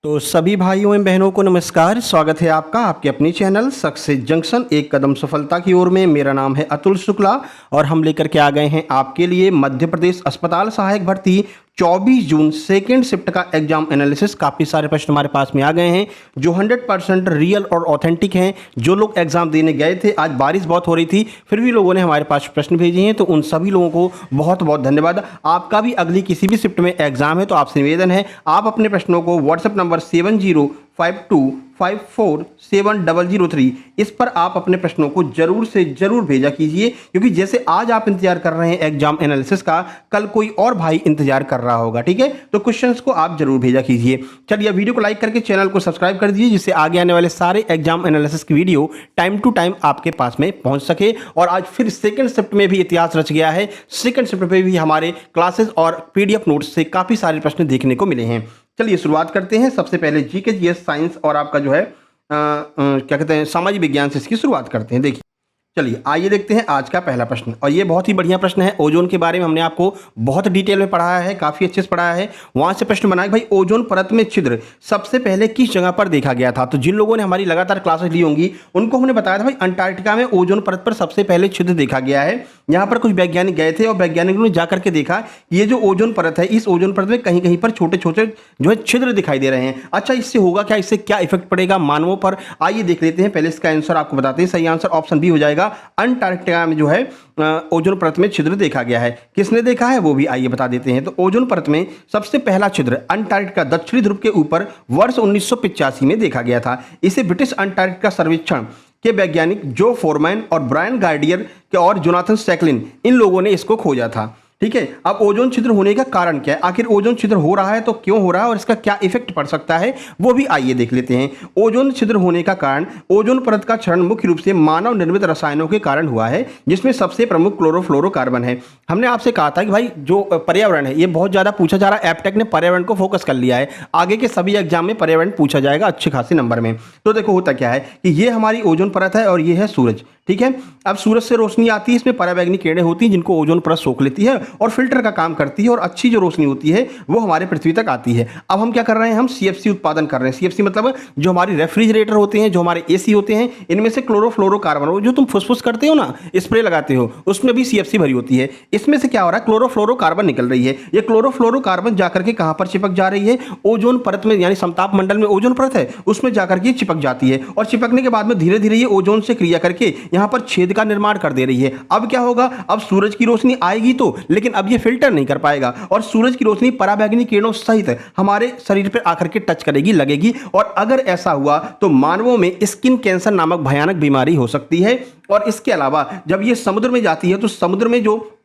तो सभी भाइयों एवं बहनों को नमस्कार। स्वागत है आपका आपके अपनी चैनल सक्सेस जंक्शन एक कदम सफलता की ओर में। मेरा नाम है अतुल शुक्ला और हम लेकर के आ गए हैं आपके लिए मध्य प्रदेश अस्पताल सहायक भर्ती 24 जून सेकेंड शिफ्ट का एग्जाम एनालिसिस। काफ़ी सारे प्रश्न हमारे पास में आ गए हैं जो 100% रियल और ऑथेंटिक हैं। जो लोग एग्जाम देने गए थे, आज बारिश बहुत हो रही थी फिर भी लोगों ने हमारे पास प्रश्न भेजे हैं, तो उन सभी लोगों को बहुत बहुत धन्यवाद। आपका भी अगली किसी भी शिफ्ट में एग्जाम है तो आपसे निवेदन है आप अपने प्रश्नों को व्हाट्सएप नंबर 7052547003 इस पर आप अपने प्रश्नों को जरूर से जरूर भेजा कीजिए, क्योंकि जैसे आज आप इंतजार कर रहे हैं एग्जाम एनालिसिस का, कल कोई और भाई इंतजार कर रहा होगा। ठीक है, तो क्वेश्चंस को आप जरूर भेजा कीजिए। चलिए वीडियो को लाइक करके चैनल को सब्सक्राइब कर दीजिए, जिससे आगे आने वाले सारे एग्जाम एनालिसिस की वीडियो टाइम टू टाइम आपके पास में पहुंच सके। और आज फिर सेकंड शिफ्ट में भी इतिहास रच गया है। सेकंड शिफ्ट में भी हमारे क्लासेस और पीडीएफ नोट्स से काफी सारे प्रश्न देखने को मिले हैं। चलिए शुरुआत करते हैं। सबसे पहले जीके जीएस साइंस और आपका जो है क्या कहते हैं सामाजिक विज्ञान से इसकी शुरुआत करते हैं। देखिए, चलिए आइए देखते हैं आज का पहला प्रश्न, और ये बहुत ही बढ़िया प्रश्न है। ओजोन के बारे में हमने आपको बहुत डिटेल में पढ़ाया है, काफ़ी अच्छे से पढ़ाया है। वहाँ से प्रश्न बना कि भाई ओजोन परत में छिद्र सबसे पहले किस जगह पर देखा गया था। तो जिन लोगों ने हमारी लगातार क्लासेस ली होंगी उनको हमने बताया था भाई अंटार्कटिका में ओजोन परत पर सबसे पहले छिद्र देखा गया है। यहाँ पर कुछ वैज्ञानिक गए थे और वैज्ञानिकों ने जाकर के देखा कि ये जो ओजोन परत है, इस ओजोन परत में कहीं कहीं पर छोटे छोटे जो है छिद्र दिखाई दे रहे हैं। अच्छा, इससे होगा क्या, इससे क्या इफेक्ट पड़ेगा मानवों पर, आइए देख लेते हैं। पहले इसका आंसर आपको बताते हैं। सही आंसर ऑप्शन बी हो जाएगा, अंटार्कटिका में जो है ओजोन परत में छिद्र देखा गया है। किसने देखा है वो भी आइए बता देते हैं। तो ओजोन परत में सबसे पहला छिद्र अंटार्कटिका दक्षिणी ध्रुव के ऊपर वर्ष 1985 में देखा गया था। इसे ब्रिटिश अंटार्कटिका सर्वेक्षण के वैज्ञानिक जो फोरमैन और ब्रायन गार्डियर के और जोनाथन सैकलिन, इन लोगों ने इसको खोजा था। ठीक है, अब ओजोन छिद्र होने का कारण क्या है, आखिर ओजोन छिद्र हो रहा है तो क्यों हो रहा है और इसका क्या इफेक्ट पड़ सकता है, वो भी आइए देख लेते हैं। ओजोन छिद्र होने का कारण ओजोन परत का क्षरण मुख्य रूप से मानव निर्मित रसायनों के कारण हुआ है, जिसमें सबसे प्रमुख क्लोरोफ्लोरोकार्बन है। हमने आपसे कहा था कि भाई जो पर्यावरण है ये बहुत ज्यादा पूछा जा रहा है। एप्टेक ने पर्यावरण को फोकस कर लिया है, आगे के सभी एग्जाम में पर्यावरण पूछा जाएगा अच्छे खासे नंबर में। तो देखो होता क्या है कि ये हमारी ओजोन परत है और ये है सूरज। ठीक है, अब सूरज से रोशनी आती है, इसमें पराबैंगनी किरणें होती हैं जिनको ओजोन परत सोख लेती है और फिल्टर का काम करती है, और अच्छी जो रोशनी होती है वो हमारे पृथ्वी तक आती है। अब हम क्या कर रहे हैं, हम सीएफसी उत्पादन कर रहे हैं। सीएफसी मतलब जो हमारी रेफ्रिजरेटर होते हैं, जो हमारे एसी होते हैं, इनमें से क्लोरोफ्लोरोकार्बन, जो तुम फुसफुस करते हो ना, स्प्रे लगाते हो, उसमें भी सीएफसी भरी होती है। इसमें से क्या हो रहा है, क्लोरोफ्लोरोकार्बन निकल रही है। ये क्लोरोफ्लोरोकार्बन जाकर के कहां पर चिपक जा रही है, ओजोन परत में, यानी समताप मंडल में ओजोन परत है उसमें जाकर के चिपक जाती है, और चिपकने के बाद में धीरे धीरे ये ओजोन से क्रिया करके यहां पर छेद का निर्माण कर दे रही है। अब क्या होगा, अब सूरज की रोशनी आएगी तो, लेकिन अब ये फिल्टर नहीं कर पाएगा और सूरज की रोशनी पराबैंगनी किरणों सहित हमारे शरीर पर आकर के टच करेगी, लगेगी, और अगर ऐसा हुआ तो मानवों में स्किन कैंसर नामक भयानक बीमारी हो सकती है। और इसके अलावा जब ये समुद्र में जाती है तो समुद्र में जो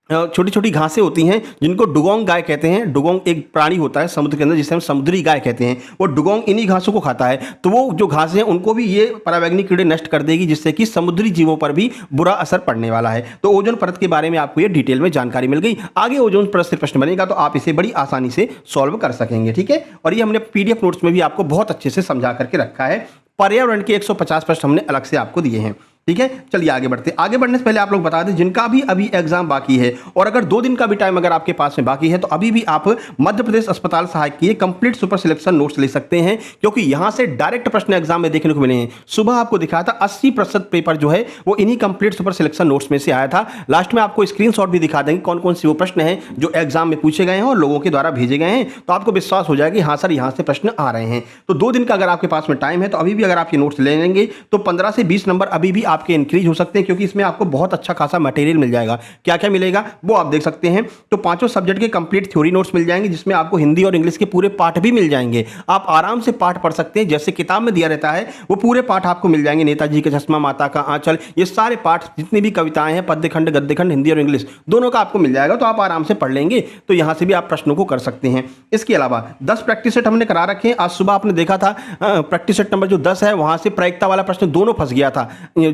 छोटी छोटी घासें होती हैं जिनको डुगोंग गाय कहते हैं, डुगोंग एक प्राणी होता है समुद्र के अंदर जिसे हम समुद्री गाय कहते हैं, वो डुगोंग इन्हीं घासों को खाता है। तो वो जो घासें हैं उनको भी ये पराबैंगनी कीड़े नष्ट कर देगी, जिससे कि समुद्री जीवों पर भी बुरा असर पड़ने वाला है। तो ओजोन परत के बारे में आपको ये डिटेल में जानकारी मिल गई। आगे ओजोन परत से प्रश्न बनेगा तो आप इसे बड़ी आसानी से सॉल्व कर सकेंगे। ठीक है, और ये हमने पीडीएफ नोट्स में भी आपको बहुत अच्छे से समझा करके रखा है। पर्यावरण के 150 प्रश्न हमने अलग से आपको दिए हैं। ठीक है, चलिए आगे बढ़ते हैं। आगे बढ़ने से पहले आप लोग बता दें जिनका भी अभी एग्जाम बाकी है, और अगर 2 दिन का भी टाइम अगर आपके पास में बाकी है तो अभी भी आप मध्य प्रदेश अस्पताल सहायक की कंप्लीट सुपर सिलेक्शन नोट्स ले सकते हैं, क्योंकि यहां से डायरेक्ट प्रश्न एग्जाम में देखने को मिले हैं। सुबह आपको दिखाया था 80% पेपर जो है वो इन्हीं कंप्लीट सुपर सिलेक्शन नोट्स में से आया था। लास्ट में आपको स्क्रीनशॉट भी दिखा देंगे कौन कौन से वो प्रश्न हैं जो एग्जाम में पूछे गए हैं और लोगों के द्वारा भेजे गए हैं, तो आपको विश्वास हो जाएगा कि हाँ सर यहाँ से प्रश्न आ रहे हैं। तो 2 दिन का अगर आपके पास में टाइम है तो अभी भी अगर आप ये नोट्स ले लेंगे तो 15 से 20 नंबर अभी भी आपके इंक्रीज हो सकते हैं, क्योंकि इसमें आपको बहुत अच्छा खासा मटेरियल मिल जाएगा। क्या क्या मिलेगा वो आप देख सकते हैं। तो 5 सब्जेक्ट के कंप्लीट थ्योरी नोट्स मिल जाएंगे, जिसमें आपको हिंदी और इंग्लिश के पूरे पाठ भी मिल जाएंगे। आप आराम से पाठ पढ़ सकते हैं, जैसे किताब में दिया रहता है वो पूरे पाठ आपको मिल जाएंगे। नेताजी का चश्मा, माता का आंचल, ये सारे पाठ जितनी भी कविताएं हैं, पद्यखंड गद्यखंड, हिंदी और इंग्लिश दोनों का आपको मिल जाएगा। तो आप आराम से पढ़ लेंगे, तो यहां से भी आप प्रश्नों को कर सकते हैं। इसके अलावा 10 प्रैक्टिस सेट हमने करा रखे हैं। आज सुबह आपने देखा था प्रैक्टिस सेट नंबर जो 10 है वहां से प्रायिकता वाला प्रश्न दोनों फंस गया था।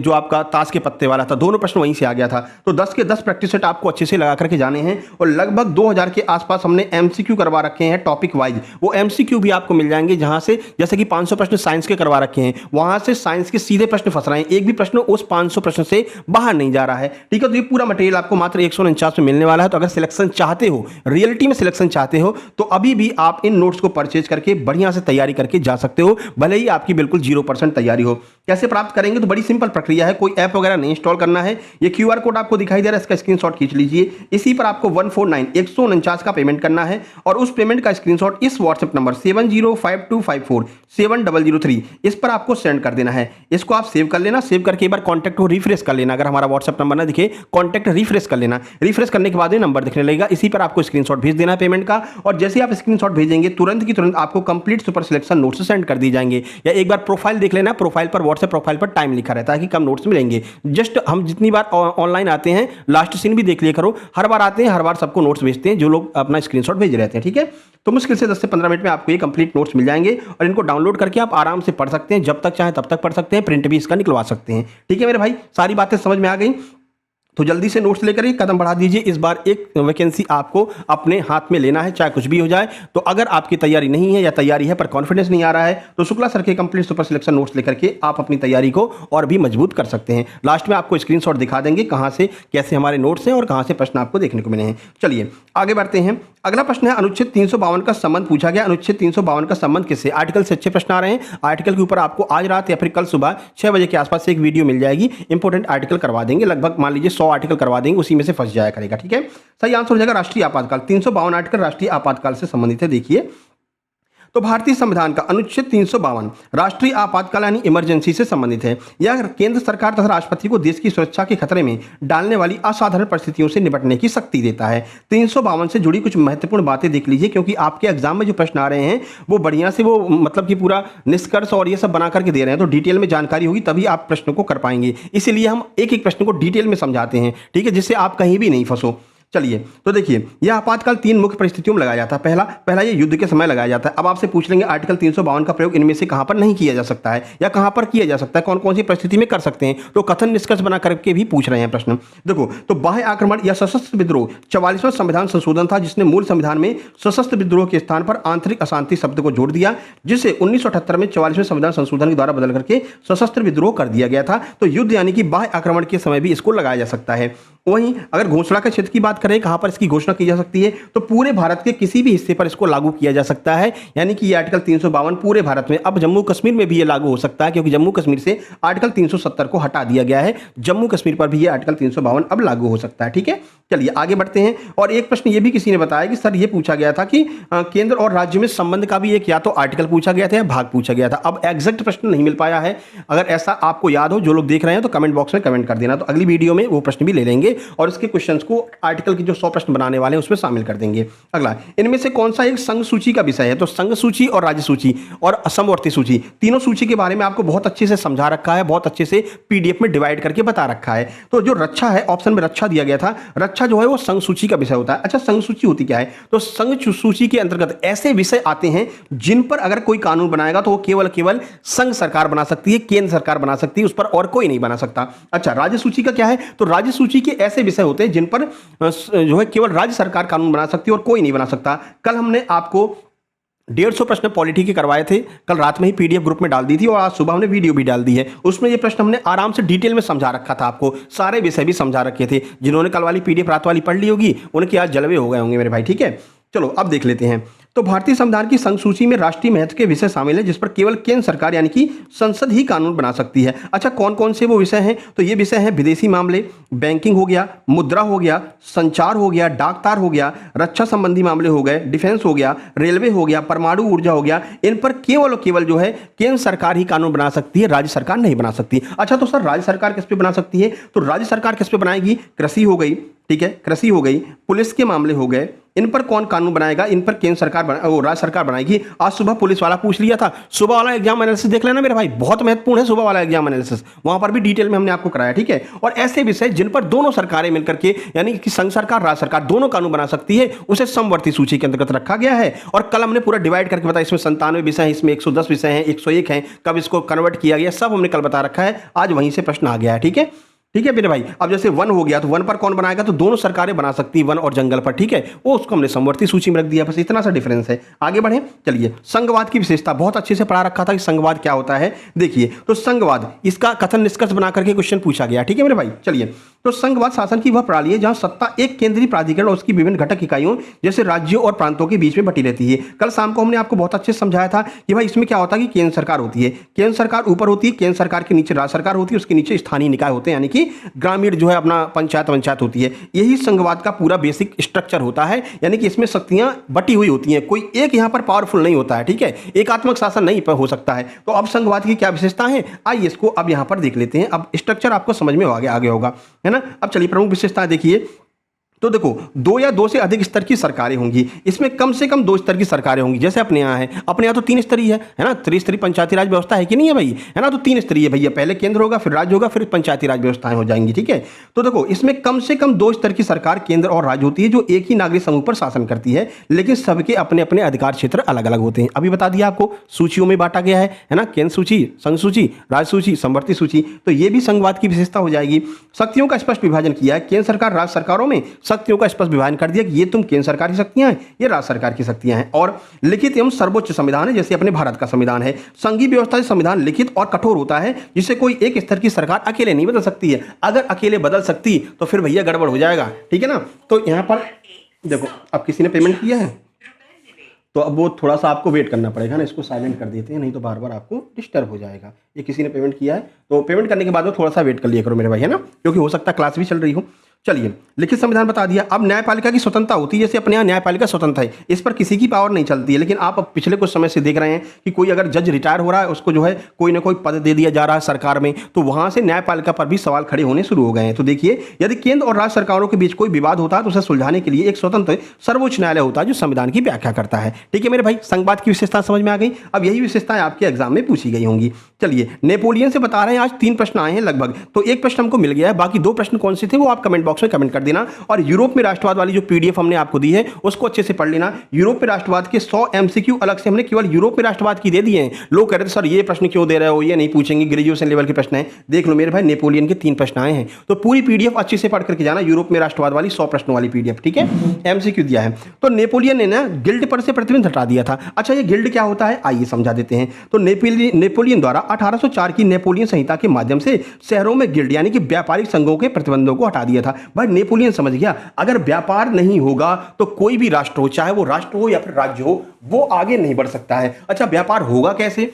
जो आपका ताश के पत्ते वाला था, दोनों प्रश्न वहीं से आ गया था। तो 10 के 10 प्रैक्टिस सेट आपको अच्छे से लगा करके जाने हैं और लगभग 2000 के आसपास हमने एमसीक्यू करवा रखे हैं टॉपिक वाइज। वो एमसीक्यू भी आपको मिल जाएंगे जहां से, जैसे कि 500 प्रश्न साइंस के करवा रखे हैं, वहां से साइंस के सीधे प्रश्न फंस रहे हैं, एक भी प्रश्न उस 500 प्रश्न से बाहर नहीं जा रहा है। ठीक है, तो ये पूरा मटेरियल आपको मात्र 149 में मिलने वाला है। तो अगर सिलेक्शन चाहते हो, रियलिटी में सिलेक्शन चाहते हो, तो अभी भी आप इन नोट्स को परचेज करके बढ़िया से तैयारी करके जा सकते हो, भले ही आपकी बिल्कुल 0% तैयारी हो। कैसे प्राप्त करेंगे? तो बड़ी सिंपल प्रक्रिया है, कोई ऐप वगैरह नहीं इंस्टॉल करना है। ये क्यूआर कोड आपको दिखाई दे रहा है, इसका स्क्रीनशॉट खींच लीजिए। इसी पर आपको 149 का पेमेंट करना है और उस पेमेंट का स्क्रीनशॉट इस व्हाट्सएप नंबर 7052547003 इस पर आपको सेंड कर देना है। इसको आप सेव कर लेना, सेव करके एक बार कॉन्टैक्ट को रिफ्रेश कर लेना। अगर हमारा व्हाट्सएप नंबर ना दिखे, कॉन्टैक्ट रिफ्रेश कर लेना। रिफ्रेश करने के बाद ये नंबर दिखने लगेगा, इसी पर आपको स्क्रीनशॉट भेज देना है पेमेंट का। और जैसे आप स्क्रीनशॉट भेजेंगे तुरंत की तुरंत आपको complete super selection notes send कर दी जाएंगे। या एक बार प्रोफाइल देख लेना, प्रोफाइल पर, व्हाट्सएप प्रोफाइल पर टाइम लिखा रहता है कि कब नोट्स मिलेंगे। जस्ट हम जितनी बार ऑनलाइन आते हैं, लास्ट सीन भी देख लिया करो, हर बार आते हैं, हर बार सबको नोट्स भेजते हैं जो लोग अपना स्क्रीनशॉट भेज रहते हैं। ठीक है, तो मुश्किल से 10 से 15 मिनट में आपको ये कंप्लीट नोट्स मिल जाएंगे और इनको डाउनलोड करके आप आराम से पढ़ सकते हैं, जब तक चाहे तब तक पढ़ सकते हैं, प्रिंट भी इसका निकलवा सकते हैं। ठीक है मेरे भाई, सारी बातें समझ में आ गई? तो जल्दी से नोट्स लेकर एक कदम बढ़ा दीजिए। इस बार एक वैकेंसी आपको अपने हाथ में लेना है, चाहे कुछ भी हो जाए। तो अगर आपकी तैयारी नहीं है या तैयारी है पर कॉन्फिडेंस नहीं आ रहा है, तो शुक्ला सर के कंप्लीट सुपर सिलेक्शन नोट्स लेकर के आप अपनी तैयारी को और भी मजबूत कर सकते हैं। लास्ट में आपको स्क्रीनशॉट दिखा देंगे कहां से कैसे हमारे नोट्स हैं और कहां से प्रश्न आपको देखने को मिले हैं। चलिए आगे बढ़ते हैं। अगला प्रश्न है, अनुच्छेद 352 का संबंध पूछा गया। अनुच्छेद 352 का संबंध किससे? आर्टिकल से अच्छे प्रश्न आ रहे हैं। आर्टिकल के ऊपर आपको आज रात या फिर कल सुबह 6 बजे के आसपास से एक वीडियो मिल जाएगी, इंपॉर्टेंट आर्टिकल करवा देंगे, लगभग मान लीजिए 100 आर्टिकल करवा देंगे, उसी में से फंस जाया करेगा। ठीक है, सही आंसर हो जाएगा राष्ट्रीय आपातकाल। 352 आर्टिकल राष्ट्रीय आपातकाल से संबंधित है। देखिए, तो भारतीय संविधान का अनुच्छेद 352 राष्ट्रीय आपातकाल यानी इमरजेंसी से संबंधित है। यह केंद्र सरकार तथा राष्ट्रपति को देश की सुरक्षा के खतरे में डालने वाली असाधारण परिस्थितियों से निपटने की शक्ति देता है। 352 से जुड़ी कुछ महत्वपूर्ण बातें देख लीजिए, क्योंकि आपके एग्जाम में जो प्रश्न आ रहे हैं वो बढ़िया से, वो मतलब कि पूरा निष्कर्ष और ये सब बना करके दे रहे हैं, तो डिटेल में जानकारी होगी तभी आप प्रश्न को कर पाएंगे। इसीलिए हम एक एक प्रश्न को डिटेल में समझाते हैं, ठीक है, जिससे आप कहीं भी नहीं फंसो। चलिए, तो देखिए, यह आपातकाल 3 मुख्य परिस्थितियों में लगाया जाता है। पहला ये युद्ध के समय लगाया जाता है। अब आपसे पूछ लेंगे आर्टिकल 352 का प्रयोग इनमें से कहां पर नहीं किया जा सकता है या कहां पर किया जा सकता है, कौन कौन सी परिस्थिति में कर सकते हैं, तो कथन निष्कर्ष बना करके भी पूछ रहे हैं प्रश्न। देखो, तो बाह्य आक्रमण या सशस्त्र विद्रोह 44वां संविधान संशोधन था, जिसने मूल संविधान में सशस्त्र विद्रोह के स्थान पर आंतरिक अशांति शब्द को जोड़ दिया, जिसे 1978 में 44वें संविधान संशोधन के द्वारा बदल करके सशस्त्र विद्रोह कर दिया गया था। तो युद्ध यानी कि बाह्य आक्रमण के समय भी इसको लगाया जा सकता है। वहीं अगर घोषणा के क्षेत्र की बात करें, कहां पर इसकी घोषणा की जा सकती है, तो पूरे भारत के किसी भी हिस्से पर इसको लागू किया जा सकता है, यानी कि ये आर्टिकल 352 पूरे भारत में। अब जम्मू कश्मीर में भी ये लागू हो सकता है, क्योंकि जम्मू कश्मीर से आर्टिकल 370 को हटा दिया गया है, जम्मू कश्मीर पर भी ये आर्टिकल 352 अब लागू हो सकता है। ठीक है, चलिए आगे बढ़ते हैं। और एक प्रश्न ये भी किसी ने बताया कि सर ये पूछा गया था कि केंद्र और राज्य में संबंध का भी एक या तो आर्टिकल पूछा गया था या भाग पूछा गया था। अब एग्जैक्ट प्रश्न नहीं मिल पाया है, अगर ऐसा आपको याद हो, जो लोग देख रहे हैं, तो कमेंट बॉक्स में कमेंट कर देना, तो अगली वीडियो में वो प्रश्न भी ले लेंगे और इसके क्वेश्चंस को आर्टिकल की जो 100 प्रश्न बनाने वाले हैं उसमें शामिल कर देंगे। अगला, इनमें से कौन सा एक संघ सूची का विषय है? तो संघ सूची और राज्य सूची और समवर्ती सूची, तीनों सूची के बारे में आपको बहुत अच्छे से समझा रखा है, बहुत अच्छे से पीडीएफ में डिवाइड करके बता रखा है। तो जो रक्षा है, ऑप्शन में रक्षा दिया गया था, रक्षा जो है वो संघ सूची का विषय होता है। अच्छा, संघ सूची होती क्या है? तो संघ सूची के अंतर्गत ऐसे विषय आते हैं जिन पर अगर कोई कानून बनाएगा तो वो केवल संघ सरकार बना सकती है, केंद्र सरकार बना सकती है, उस पर और कोई नहीं बना सकता। अच्छा, राज्य सूची का क्या है? तो राज्य सूची के ऐसे विषय होते हैं जिन पर जो है केवल राज्य सरकार कानून बना सकती है और कोई नहीं बना सकता। कल हमने आपको 150 प्रश्न पॉलिटी के करवाए थे, कल रात में ही पीडीएफ ग्रुप में डाल दी थी और आज सुबह हमने वीडियो भी डाल दी है। उसमें ये प्रश्न हमने आराम से डिटेल में समझा रखा था, आपको सारे विषय भी समझा रखे थे। जिन्होंने कल वाली पीडीएफ रात वाली पढ़ ली होगी उनके आज जलवे हो गए होंगे मेरे भाई। ठीक है, चलो अब देख लेते हैं। तो भारतीय संविधान की संघ सूची में राष्ट्रीय महत्व के विषय शामिल है, जिस पर केवल केंद्र सरकार यानी कि संसद ही कानून बना सकती है। अच्छा, कौन कौन से वो विषय हैं? तो ये विषय हैं विदेशी मामले, बैंकिंग हो गया, मुद्रा हो गया, संचार हो गया, डाकतार हो गया, रक्षा संबंधी मामले हो गए, डिफेंस हो गया, रेलवे हो गया, परमाणु ऊर्जा हो गया। इन पर केवल जो है केंद्र सरकार ही कानून बना सकती है, राज्य सरकार नहीं बना सकती। अच्छा, तो सर राज्य सरकार किस पे बना सकती है? तो राज्य सरकार किस पे बनाएगी? कृषि हो गई, ठीक है, कृषि हो गई, पुलिस के मामले हो गए, इन पर कौन कानून बनाएगा? इन पर केंद्र सरकार राज्य सरकार बनाएगी। आज सुबह पुलिस वाला पूछ लिया था, सुबह वाला एग्जाम एनालिसिस देख लेना मेरे भाई, बहुत महत्वपूर्ण है सुबह वाला एग्जाम एनालिसिस, वहां पर भी डिटेल में हमने आपको कराया, ठीक है। और ऐसे विषय जिन पर दोनों सरकारें मिलकर के यानी कि संघ सरकार राज्य सरकार दोनों कानून बना सकती है, उसे समवर्ती सूची के अंतर्गत रखा गया है। और कल हमने पूरा डिवाइड करके बताया, इसमें 97 विषय हैं, इसमें 110 विषय हैं, 101 हैं, कब इसको कन्वर्ट किया गया, सब हमने कल बता रखा है। आज वहीं से प्रश्न आ गया है, ठीक है। ठीक है मेरे भाई, अब जैसे वन हो गया तो वन पर कौन बनाएगा, तो दोनों सरकारें बना सकती है वन और जंगल पर, ठीक है, वो उसको हमने समवर्ती सूची में रख दिया, बस इतना सा डिफरेंस है। आगे बढ़े, चलिए। संघवाद की विशेषता बहुत अच्छे से पढ़ा रखा था कि संघवाद क्या होता है। देखिए, तो संघवाद इसका कथन निष्कर्ष बना करके क्वेश्चन पूछा गया, ठीक है मेरे भाई। चलिए, तो संघवाद शासन की वह प्रणाली है जहां सत्ता एक केंद्रीय प्राधिकरण और उसकी विभिन्न घटक इकाइयों जैसे राज्यों और प्रांतों के बीच में बटी रहती है। कल शाम को हमने आपको बहुत अच्छे से समझाया था कि भाई इसमें क्या होता है कि केंद्र सरकार होती है, केंद्र सरकार ऊपर होती है, केंद्र सरकार के नीचे राज्य सरकार होती है, उसके नीचे स्थानीय निकाय होते हैं, यानी कि ग्रामीण जो है अपना पंचायत होती है। यही संघवाद का पूरा बेसिक स्ट्रक्चर होता है, यानी कि इसमें शक्तियां बटी हुई होती हैं, कोई एक यहां पर पावरफुल नहीं होता है, ठीक है, एकात्मक शासन नहीं हो सकता है। तो अब संघवाद की क्या विशेषता है, आइए इसको अब यहां पर देख लेते हैं। अब स्ट्रक्चर आपको समझ में आगे होगा, है ना। अब चलिए प्रमुख विशेषता देखिए, तो देखो, दो या दो से अधिक स्तर की सरकारें होंगी, इसमें कम से कम 2 स्तर की सरकारें होंगी। जैसे अपने यहाँ है, अपने यहाँ तो 3 स्तरीय है ना, त्रिस्तरीय पंचायती राज व्यवस्था है कि नहीं है भाई, है ना। तो 3 स्तरीय भैया, पहले केंद्र होगा, फिर राज्य होगा, फिर पंचायती राज व्यवस्थाएं हो जाएंगी, ठीक है। तो देखो, इसमें कम से कम 2 स्तर की सरकार केंद्र और राज्य होती है जो एक ही नागरिक समूह पर शासन करती है, लेकिन सबके अपने अपने अधिकार क्षेत्र अलग अलग होते हैं। अभी बता दिया आपको, सूचियों में बांटा गया है ना, केंद्र सूची, संघ सूची, राज्य सूची, समवर्ती सूची। तो ये भी संघवाद की विशेषता हो जाएगी। शक्तियों का स्पष्ट विभाजन किया है, केंद्र सरकार राज्य सरकारों में शक्तियों का स्पष्ट विभाजन कर दिया कि ये तुम केंद्र सरकार की शक्तियां हैं, ये राज्य सरकार की शक्तियां हैं। और लिखित एवं सर्वोच्च संविधान है, जैसे अपने भारत का संविधान है। संघीय व्यवस्था से संविधान लिखित और कठोर होता है, जिसे कोई एक स्तर की सरकार अकेले नहीं बदल सकती है। अगर अकेले बदल सकती तो फिर भैया गड़बड़ हो जाएगा, ठीक है ना। तो यहां पर देखो, अब किसी ने पेमेंट किया है तो अब वो थोड़ा सा आपको वेट करना पड़ेगा ना, इसको साइलेंट कर देते हैं, नहीं तो बार बार आपको डिस्टर्ब हो जाएगा। ये किसी ने पेमेंट किया है तो पेमेंट करने के बाद में थोड़ा सा वेट कर लिया करो मेरे भाई, है ना, क्योंकि हो सकता है क्लास भी चल रही हो। चलिए, लिखित संविधान बता दिया। अब न्यायपालिका की स्वतंत्रता होती है, जैसे अपने यहाँ न्यायपालिका स्वतंत्र है, इस पर किसी की पावर नहीं चलती है। लेकिन आप अब पिछले कुछ समय से देख रहे हैं कि कोई अगर जज रिटायर हो रहा है, उसको जो है कोई ना कोई पद दे दिया जा रहा है सरकार में, तो वहां से न्यायपालिका पर भी सवाल खड़े होने शुरू हो गए हैं। तो देखिए, यदि केंद्र और राज्य सरकारों के बीच कोई विवाद होता है तो उसे सुलझाने के लिए एक स्वतंत्र सर्वोच्च न्यायालय होता है जो संविधान की व्याख्या करता है, ठीक है मेरे भाई। संघवाद की विशेषता समझ में आ गई। अब यही विशेषताएं आपके एग्जाम में पूछी गई होंगी। चलिए, नेपोलियन से बता रहे हैं, आज 3 प्रश्न आए हैं लगभग, तो एक प्रश्न हमको मिल गया है, बाकी 2 प्रश्न कौन से थे वो आप कमेंट बॉक्स में कमेंट कर देना। और यूरोप में राष्ट्रवाद वाली जो पीडीएफ हमने आपको दी है उसको अच्छे से पढ़ लेना। यूरोप में राष्ट्रवाद के 100 एमसीक्यू अलग से हमने केवल यूरोप में राष्ट्रवाद की दे दिए हैं। लोग कह रहे थे सर ये प्रश्न क्यों दे रहे हो, ये नहीं पूछेंगे, ग्रेजुएशन लेवल के प्रश्न है। देख लो मेरे भाई, नेपोलियन के 3 प्रश्न आए हैं, तो पूरी पीडीएफ अच्छे से पढ़ करके जाना, यूरोप में राष्ट्रवाद वाली 100 प्रश्नों वाली पीडीएफ, ठीक है। एमसीक्यू दिया है। तो नेपोलियन ने ना गिल्ड पर से प्रतिबंध हटा दिया था। अच्छा, ये गिल्ड क्या होता है, आइए समझा देते हैं। तो नेपोलियन द्वारा 1804 की नेपोलियन संहिता के माध्यम से शहरों में गिल्ड यानी कि व्यापारिक संघों के प्रतिबंधों को हटा दिया था। भाई नेपोलियन समझ गया, अगर व्यापार नहीं होगा तो कोई भी राष्ट्र हो, चाहे वो राष्ट्र हो या फिर राज्य हो, वो आगे नहीं बढ़ सकता है। अच्छा, व्यापार होगा कैसे,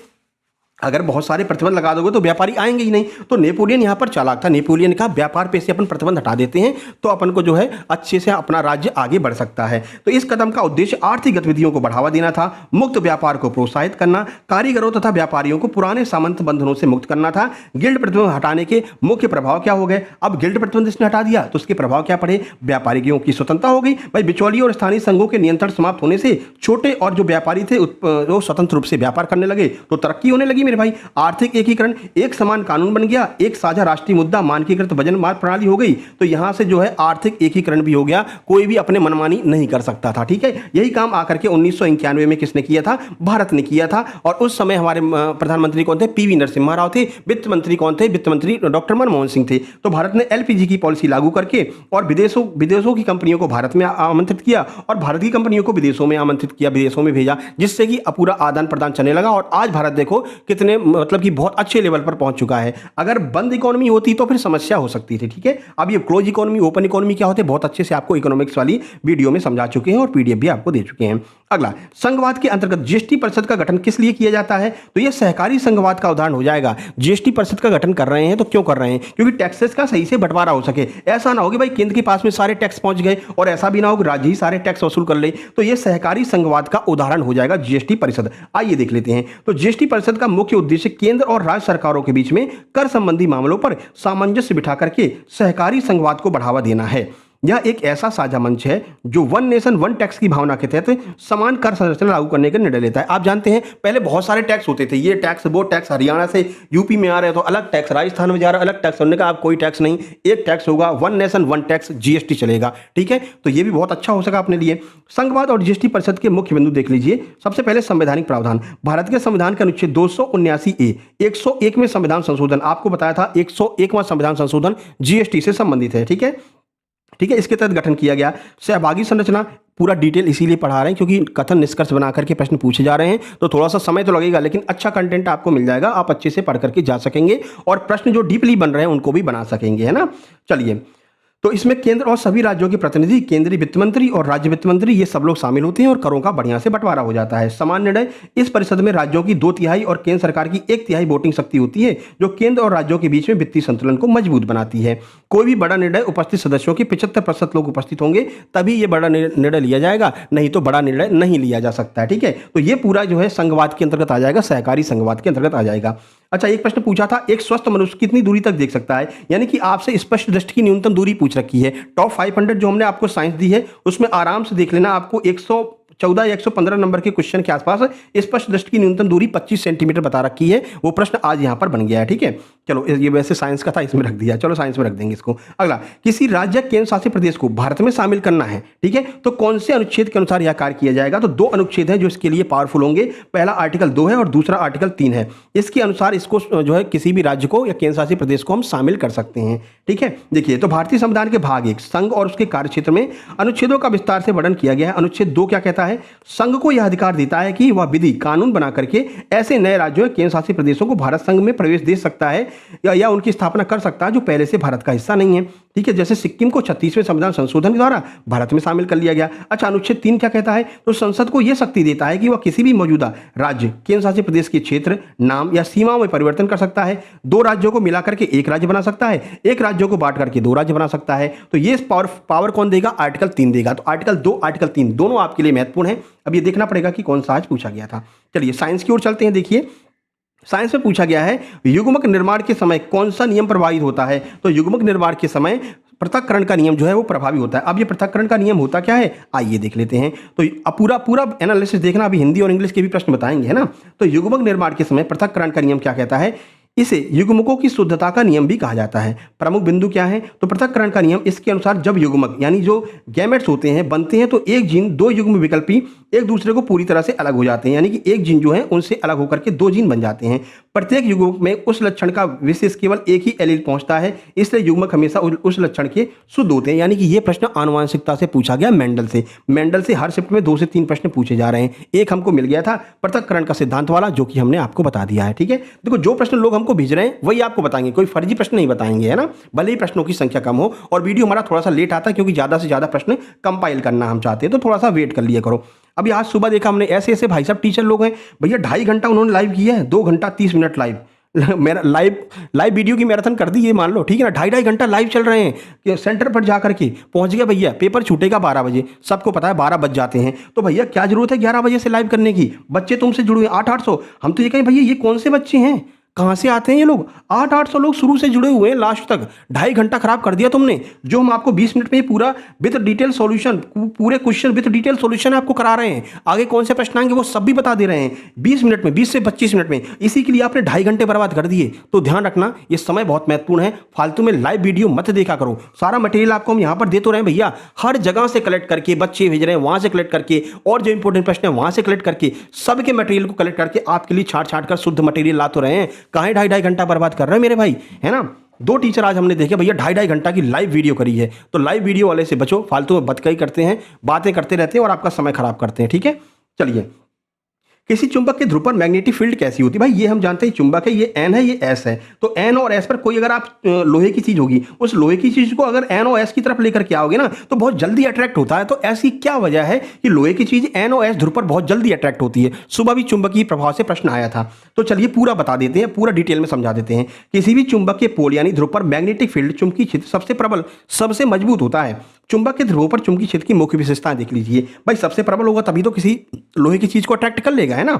अगर बहुत सारे प्रतिबंध लगा दोगे तो व्यापारी आएंगे ही नहीं। तो नेपोलियन यहां पर चालाक था, नेपोलियन का व्यापार पे से अपन प्रतिबंध हटा देते हैं तो अपन को जो है अच्छे से अपना राज्य आगे बढ़ सकता है। तो इस कदम का उद्देश्य आर्थिक गतिविधियों को बढ़ावा देना था, मुक्त व्यापार को प्रोत्साहित करना, कारीगरों तथा व्यापारियों को पुराने सामंत बंधनों से मुक्त करना था। गिल्ड प्रतिबंध हटाने के मुख्य प्रभाव क्या हो गए, अब गिल्ड प्रतिबंध इसने हटा दिया तो उसके प्रभाव क्या पड़े, व्यापारियों की स्वतंत्रता हो गई। भाई बिचौलियों और स्थानीय संघों के नियंत्रण समाप्त होने से छोटे और जो व्यापारी थे वो स्वतंत्र रूप से व्यापार करने लगे, तो तरक्की होने लगी मेरे भाई। आर्थिक एकीकरण, एक समान कानून बन गया, एक साझा राष्ट्रीय मुद्दा, मानकीकृत वजन मार्ग प्रणाली हो गई। तो यहां से जो है आर्थिक एकीकरण भी हो गया, कोई भी अपने मनमानी नहीं कर सकता था, ठीक है। यही काम आकर के 1991 में किसने किया था, भारत ने किया था। और उस समय हमारे प्रधानमंत्री कौन थे, पीवी नरसिम्हा राव थे। वित्त मंत्री कौन थे, वित्त मंत्री डॉक्टर मनमोहन सिंह थे। तो भारत ने एलपीजी की पॉलिसी लागू करके और विदेशों की कंपनियों को भारत में आमंत्रित किया और भारत की कंपनियों को विदेशों में आमंत्रित किया, विदेशों में भेजा, जिससे कि पूरा आदान प्रदान चलने लगा। और आज भारत देखो कितने मतलब कि बहुत अच्छे लेवल पर पहुंच चुका है। अगर बंद इकोनॉमी होती तो फिर समस्या हो सकती थी, ठीक है। अब ये क्लोज इकोनॉमी, ओपन इकोनॉमी क्या होते हैं, बहुत अच्छे से आपको इकोनॉमिक्स वाली वीडियो में समझा चुके हैं और पीडीएफ भी आपको दे चुके हैं। अगला, संघवाद के अंतर्गत जीएसटी परिषद का गठन किस लिए किया जाता है, तो यह सहकारी संघवाद का उदाहरण हो जाएगा। जीएसटी परिषद का गठन कर रहे हैं तो क्यों कर रहे हैं, क्योंकि टैक्सेस का सही से बंटवारा हो सके। ऐसा ना हो कि भाई केंद्र के पास में सारे टैक्स पहुंच गए और ऐसा भी ना हो कि राज्य ही सारे टैक्स वसूल कर ले। तो यह सहकारी संघवाद का उदाहरण हो जाएगा जीएसटी परिषद। आइए देख लेते हैं। तो जीएसटी परिषद का मुख्य उद्देश्य केंद्र और राज्य सरकारों के बीच में कर संबंधी मामलों पर सामंजस्य बिठा करके सहकारी संघवाद को बढ़ावा देना है। यह एक ऐसा साझा मंच है जो वन नेशन वन टैक्स की भावना के तहत समान कर संरचना लागू करने का निर्णय लेता है। आप जानते हैं पहले बहुत सारे टैक्स होते थे, ये टैक्स वो टैक्स, हरियाणा से यूपी में आ रहे हैं तो अलग टैक्स, राजस्थान में जा रहा है अलग टैक्स, उन्होंने कहा आप कोई टैक्स नहीं, एक टैक्स होगा, one nation one tax, GST चलेगा। ठीक है, तो ये भी बहुत अच्छा हो सका अपने लिए। संघवाद और जीएसटी परिषद के मुख्य बिंदु देख लीजिए। सबसे पहले संवैधानिक प्रावधान, भारत के संविधान के अनुच्छेद 279A 101 में संविधान संशोधन, आपको बताया था 101वां संविधान संशोधन जीएसटी से संबंधित है। ठीक है, ठीक है, इसके तहत गठन किया गया। सहभागी संरचना पूरा डिटेल इसीलिए पढ़ा रहे हैं क्योंकि कथन निष्कर्ष बना करके प्रश्न पूछे जा रहे हैं, तो थोड़ा सा समय तो लगेगा लेकिन अच्छा कंटेंट आपको मिल जाएगा, आप अच्छे से पढ़ करके जा सकेंगे और प्रश्न जो डीपली बन रहे हैं उनको भी बना सकेंगे, है ना। चलिए, तो इसमें केंद्र और सभी राज्यों के प्रतिनिधि, केंद्रीय वित्त मंत्री और राज्य वित्त मंत्री, ये सब लोग शामिल होते हैं और करों का बढ़िया से बंटवारा हो जाता है। समान निर्णय, इस परिषद में राज्यों की 2/3 और केंद्र सरकार की 1/3 वोटिंग शक्ति होती है जो केंद्र और राज्यों के बीच में वित्तीय संतुलन को मजबूत बनाती है। कोई भी बड़ा निर्णय उपस्थित सदस्यों के 75% लोग उपस्थित होंगे तभी ये बड़ा निर्णय लिया जाएगा, नहीं तो बड़ा निर्णय नहीं लिया जा सकता है। ठीक है, तो ये पूरा जो है संघवाद के अंतर्गत आ जाएगा, सहकारी संघवाद के अंतर्गत आ जाएगा। अच्छा, एक प्रश्न पूछा था, एक स्वस्थ मनुष्य कितनी दूरी तक देख सकता है, यानी कि आपसे स्पष्ट दृष्टि की न्यूनतम दूरी पूछ रखी है। टॉप 500 जो हमने आपको साइंस दी है उसमें आराम से देख लेना, आपको 114 या 115 नंबर के क्वेश्चन के आसपास स्पष्ट दृष्टि की न्यूनतम दूरी 25 सेंटीमीटर बता रखी है। वो प्रश्न आज यहां पर बन गया है। ठीक है, चलो, ये वैसे साइंस का था, इसमें रख दिया, चलो साइंस में रख देंगे इसको। अगला, किसी राज्य केंद्र शासित प्रदेश को भारत में शामिल करना है, ठीक है, तो कौन से अनुच्छेद के अनुसार यह कार्य किया जाएगा? तो 2 अनुच्छेद हैं जो इसके लिए पावरफुल होंगे। पहला आर्टिकल 2 है और दूसरा आर्टिकल 3 है। इसके अनुसार इसको जो है किसी भी राज्य को या केंद्र शासित प्रदेश को हम शामिल कर सकते हैं। ठीक है, देखिए, तो भारतीय संविधान के भाग 1 संघ और उसके कार्य क्षेत्र में अनुच्छेदों का विस्तार से वर्णन किया गया है। अनुच्छेद 2 क्या कहता है? संघ को यह अधिकार देता है कि वह विधि कानून बना करके ऐसे नए राज्यों केंद्र शासित प्रदेशों को भारत संघ में प्रवेश दे सकता है या उनकी स्थापना कर सकता है जो पहले से भारत का हिस्सा नहीं है। ठीक है, जैसे सिक्किम को 36वें संविधान संशोधन के द्वारा भारत में शामिल कर लिया गया। अच्छा, अनुच्छेद 3 क्या कहता है? तो संसद को यह शक्ति देता है कि वह किसी भी मौजूदा राज्य केंद्र शासित प्रदेश के क्षेत्र, नाम या सीमाओं में परिवर्तन कर सकता है। 2 राज्यों को मिलाकर के 1 राज्य बना सकता है, 1 राज्यों को बांट करके 2 राज्य बना सकता है। तो ये पावर कौन देगा? आर्टिकल 3 देगा। तो आर्टिकल 2 आर्टिकल 3 दोनों आपके लिए महत्वपूर्ण है। अब ये देखना पड़ेगा कि कौन सा आज पूछा गया था। चलिए साइंस की ओर चलते हैं। देखिए, साइंस में पूछा गया है युग्मक निर्माण के समय कौन सा नियम प्रभावित होता है? तो युग्मक निर्माण के समय पृथक्करण का नियम जो है वो प्रभावी होता है। अब ये पृथक्करण का नियम होता क्या है, आइए देख लेते हैं। तो अब पूरा एनालिसिस देखना, अभी हिंदी और इंग्लिश के भी प्रश्न बताएंगे, है ना। तो युग्मक निर्माण के समय पृथक्करण का नियम क्या कहता है? इसे युग्मकों की शुद्धता का नियम भी कहा जाता है। प्रमुख बिंदु क्या है? तो पृथक्करण का नियम इसके अनुसार जब युग्मक यानी जो गैमेट्स होते हैं बनते हैं तो एक जीन 2 युग्म विकल्पी एक दूसरे को पूरी तरह से अलग हो जाते हैं, यानी कि एक जीन जो है उनसे अलग होकर के 2 जीन बन जाते हैं। प्रत्येक युग्मक में उस लक्षण का विशेष केवल एक ही एलील पहुंचता है, इसलिए युग्मक हमेशा उस लक्षण के शुद्ध होते हैं। यानी कि ये प्रश्न आनुवांशिकता से पूछा गया मेंडल से हर शिफ्ट में 2 से 3 प्रश्न पूछे जा रहे हैं। एक हमको मिल गया था पृथक्करण का सिद्धांत वाला, जो कि हमने आपको बता दिया है। ठीक है, देखो जो प्रश्न लोग हमको भेज रहे हैं वही आपको बताएंगे, कोई फर्जी प्रश्न नहीं बताएंगे, है ना। भले ही प्रश्नों की संख्या कम हो और वीडियो हमारा थोड़ा सा लेट आता है क्योंकि ज्यादा से ज्यादा प्रश्न कंपाइल करना हम चाहते हैं, तो थोड़ा सा वेट कर लिया करो। अभी आज सुबह देखा हमने, ऐसे भाई साहब टीचर लोग हैं भैया, 2.5 घंटा उन्होंने लाइव किया है, 2 घंटा 30 मिनट लाइव मेरा लाइव वीडियो की मैराथन कर दी, ये मान लो, ठीक है ना। 2.5 घंटा लाइव चल रहे हैं कि सेंटर पर जा करके पहुंच गया भैया, पेपर छूटेगा 12 बजे, सबको पता है 12 बज जाते हैं, तो भैया क्या जरूरत है 11 बजे से लाइव करने की? बच्चे तुमसे जुड़े 800। हम तो ये कहें भैया ये कौन से बच्चे हैं, कहां से आते हैं ये लोग? 800 लोग शुरू से जुड़े हुए हैं लास्ट तक। 2.5 घंटा खराब कर दिया तुमने। जो हम आपको 20 मिनट में पूरा विद डिटेल सॉल्यूशन, पूरे क्वेश्चन विद डिटेल सॉल्यूशन आपको करा रहे हैं, आगे कौन से प्रश्न आएंगे वो सब भी बता दे रहे हैं 20 मिनट में, 20 से 25 मिनट में। इसी के लिए आपने 2.5 घंटे बर्बाद कर दिए। तो ध्यान रखना, ये समय बहुत महत्वपूर्ण है, फालतू में लाइव वीडियो मत देखा करो। सारा मटेरियल आपको हम यहां पर दे तो रहे हैं भैया, हर जगह से कलेक्ट करके बच्चे भेज रहे हैं, वहां से कलेक्ट करके, और जो इंपॉर्टेंट प्रश्न है वहां से कलेक्ट करके, सबके मटेरियल को कलेक्ट करके आपके लिए छाट कर शुद्ध मटेरियल ला तो रहे हैं। कहां 2.5 घंटा बर्बाद कर रहे हैं मेरे भाई, है ना। 2 टीचर आज हमने देखे भैया 2.5 घंटा की लाइव वीडियो करी है। तो लाइव वीडियो वाले से बचो, फालतू में बतकई करते हैं, बातें करते रहते हैं और आपका समय खराब करते हैं। ठीक है, चलिए, किसी चुंबक के ध्रुव पर मैग्नेटिक फील्ड कैसी होती है? भाई ये हम जानते हैं चुंबक है, ये एन है, ये एस है। तो एन और एस पर कोई अगर आप लोहे की चीज होगी, उस लोहे की चीज को अगर एन और एस की तरफ लेकर के आओगे ना तो बहुत जल्दी अट्रैक्ट होता है। तो ऐसी क्या वजह है कि लोहे की चीज एन और एस ध्रुव पर बहुत जल्दी अट्रैक्ट होती है? सुबह भी चुंबकीय प्रभाव से प्रश्न आया था, तो चलिए पूरा बता देते हैं, पूरा डिटेल में समझा देते हैं। किसी भी चुंबक के पोल यानी ध्रुव पर मैग्नेटिक फील्ड, चुंबकीय क्षेत्र सबसे प्रबल, सबसे मजबूत होता है। चुंबक के ध्रुवों पर चुंबकीय क्षेत्र की मुख्य विशेषताएं देख लीजिए। भाई सबसे प्रबल होगा तभी तो किसी लोहे की चीज को अट्रैक्ट कर लेगा, है ना।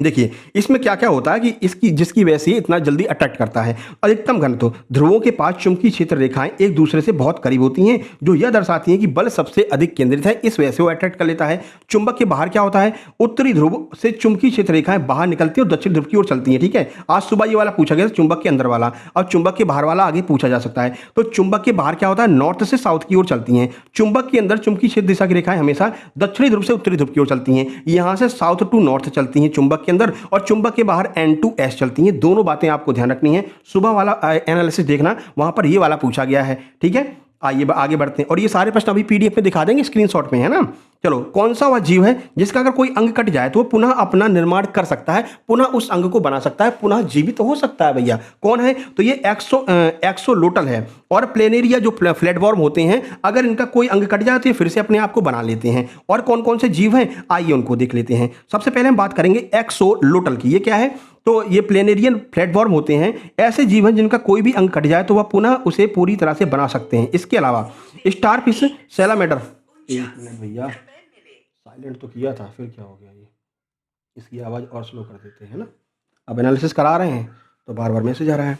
देखिए इसमें क्या क्या होता है कि इसकी जिसकी वजह से ये इतना जल्दी अट्रैक्ट करता है। अधिकतम घनत्व, ध्रुवों के पास चुंबकीय क्षेत्र रेखाएं एक दूसरे से बहुत करीब होती हैं, जो यह दर्शाती हैं कि बल सबसे अधिक केंद्रित है, इस वजह से वो अट्रैक्ट कर लेता है। चुंबक के बाहर क्या होता है, उत्तरी ध्रुव से चुंबकीय क्षेत्र रेखाएं बाहर निकलती है और दक्षिण ध्रुव की ओर चलती हैं। ठीक है, आज सुबह ये वाला पूछा गया था, चुंबक के अंदर वाला, और चुंबक के बाहर वाला आगे पूछा जा सकता है। तो चुंबक के बाहर क्या होता है, नॉर्थ से साउथ की ओर चलती हैं। चुंबक के अंदर चुंबकीय क्षेत्र दिशा की रेखाएं हमेशा दक्षिणी ध्रुव से उत्तरी ध्रुव की ओर चलती हैं, यहां से साउथ टू नॉर्थ चलती हैं चुंबक के अंदर, और चुंबक के बाहर N to S चलती हैं। दोनों बातें आपको ध्यान रखनी है, सुबह वाला एनालिसिस देखना, वहां पर ये वाला पूछा गया है। ठीक है, आइए आगे बढ़ते हैं, और ये सारे प्रश्न अभी PDF में दिखा देंगे, स्क्रीनशॉट में है ना। चलो, कौन सा वह जीव है जिसका अगर कोई अंग कट जाए तो वो पुनः अपना निर्माण कर सकता है, पुनः उस अंग को बना सकता है, पुनः जीवित हो सकता है भैया? कौन है? तो ये एक्सोलोटल है, और प्लेनेरिया जो फ्लैटवॉर्म होते हैं, अगर इनका कोई अंग कट जाए तो ये फिर से अपने आप को बना लेते हैं। और कौन कौन से जीव हैं, आइए उनको देख लेते हैं। सबसे पहले हम बात करेंगे एक्सोलोटल की। ये क्या है? तो ये प्लेनेरियन प्लेटफॉर्म होते हैं, ऐसे जीव हैं जिनका कोई भी अंग कट जाए तो वह पुनः उसे पूरी तरह से बना सकते हैं। इसके अलावा स्टारफिश, सैलामेंडर, एक मिनट भैया, साइलेंट तो किया था, फिर क्या हो गया? ये इसकी आवाज़ और स्लो कर देते हैं ना, अब एनालिसिस करा रहे हैं तो बार बार मैसेज आ रहा है।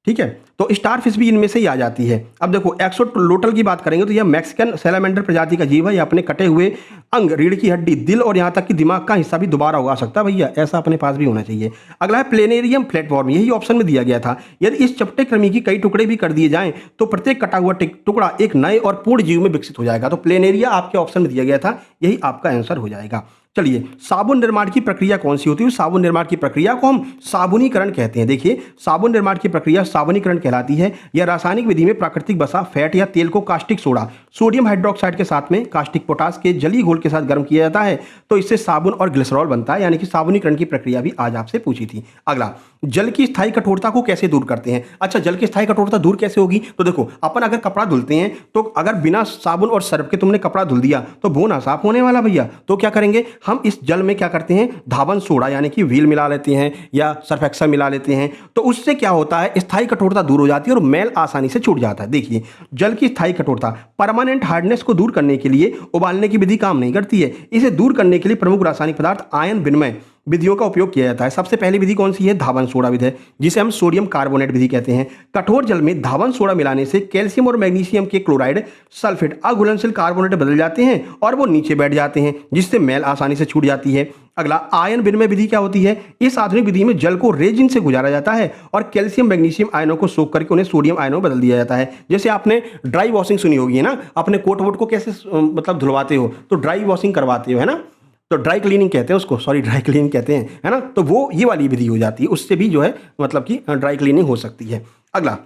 ठीक है, तो स्टारफिश भी इनमें से ही आ जाती है। अब देखो एक्सोलोटल की बात करेंगे तो यह मैक्सिकन सैलामेंडर प्रजाति का जीव है। यह अपने कटे हुए अंग, रीढ़ की हड्डी, दिल और यहाँ तक कि दिमाग का हिस्सा भी दोबारा उगा सकता है भैया, ऐसा अपने पास भी होना चाहिए। अगला है प्लेनेरियम प्लेटफॉर्म, यही ऑप्शन में दिया गया था। यदि इस चपटे कृमि की कई टुकड़े भी कर दिए जाएं तो प्रत्येक कटा हुआ टुकड़ा एक नए और पूर्ण जीव में विकसित हो जाएगा। तो प्लेनेरिया आपके ऑप्शन में दिया गया था, यही आपका आंसर हो जाएगा। चलिए, साबुन निर्माण की प्रक्रिया कौन सी होती है? साबुन निर्माण की प्रक्रिया को हम साबुनीकरण कहते हैं। देखिए, साबुन निर्माण की प्रक्रिया साबुनीकरण कहलाती है। यह रासायनिक विधि में प्राकृतिक वसा, फैट या तेल को कास्टिक सोडा, सोडियम हाइड्रोक्साइड के साथ में कास्टिक पोटास के जलीय घोल के साथ गर्म किया जाता है, तो इससे साबुन और ग्लिसरॉल बनता है, यानी कि साबुनीकरण की प्रक्रिया भी आज आपसे पूछी थी। अगला, जल की स्थायी कठोरता को कैसे दूर करते हैं? अच्छा, जल की स्थायी कठोरता दूर कैसे होगी? तो देखो, अपन अगर कपड़ा धुलते हैं तो अगर बिना साबुन और सर्फ के तुमने कपड़ा धुल दिया तो वो ना साफ होने वाला भैया। तो क्या करेंगे हम, इस जल में क्या करते हैं, धावन सोडा यानी कि व्हील मिला लेते हैं या सर्फ एक्सेल मिला लेते हैं, तो उससे क्या होता है, स्थायी कठोरता दूर हो जाती है और मैल आसानी से छूट जाता है। देखिए, जल की स्थायी कठोरता, परमानेंट हार्डनेस को दूर करने के लिए उबालने की विधि काम नहीं करती है। इसे दूर करने के लिए प्रमुख रासायनिक पदार्थ आयन विनिमय विधियों का उपयोग किया जाता है। सबसे पहली विधि कौन सी है? धावन सोडा विधि, जिसे हम सोडियम कार्बोनेट विधि कहते हैं। कठोर जल में धावन सोडा मिलाने से कैल्शियम और मैग्नीशियम के क्लोराइड, सल्फेट अघुलनशील कार्बोनेट बदल जाते हैं और वो नीचे बैठ जाते हैं, जिससे मैल आसानी से छूट जाती है। अगला, आयन विनिमय विधि क्या होती है? इस आधुनिक विधि में जल को रेजिन से गुजारा जाता है और कैल्शियम मैग्नीशियम आयनों को सोख करके उन्हें सोडियम आयनों में बदल दिया जाता है। जैसे आपने ड्राई वॉशिंग सुनी होगी ना, अपने कोट वोट को कैसे मतलब धुलवाते हो, तो ड्राई वॉशिंग करवाते हो, है ना, तो ड्राई क्लीनिंग कहते हैं उसको, सॉरी ड्राई क्लीनिंग कहते हैं, है ना। तो वो ये वाली विधि हो जाती है, उससे भी जो है मतलब कि ड्राई क्लीनिंग हो सकती है। अगला,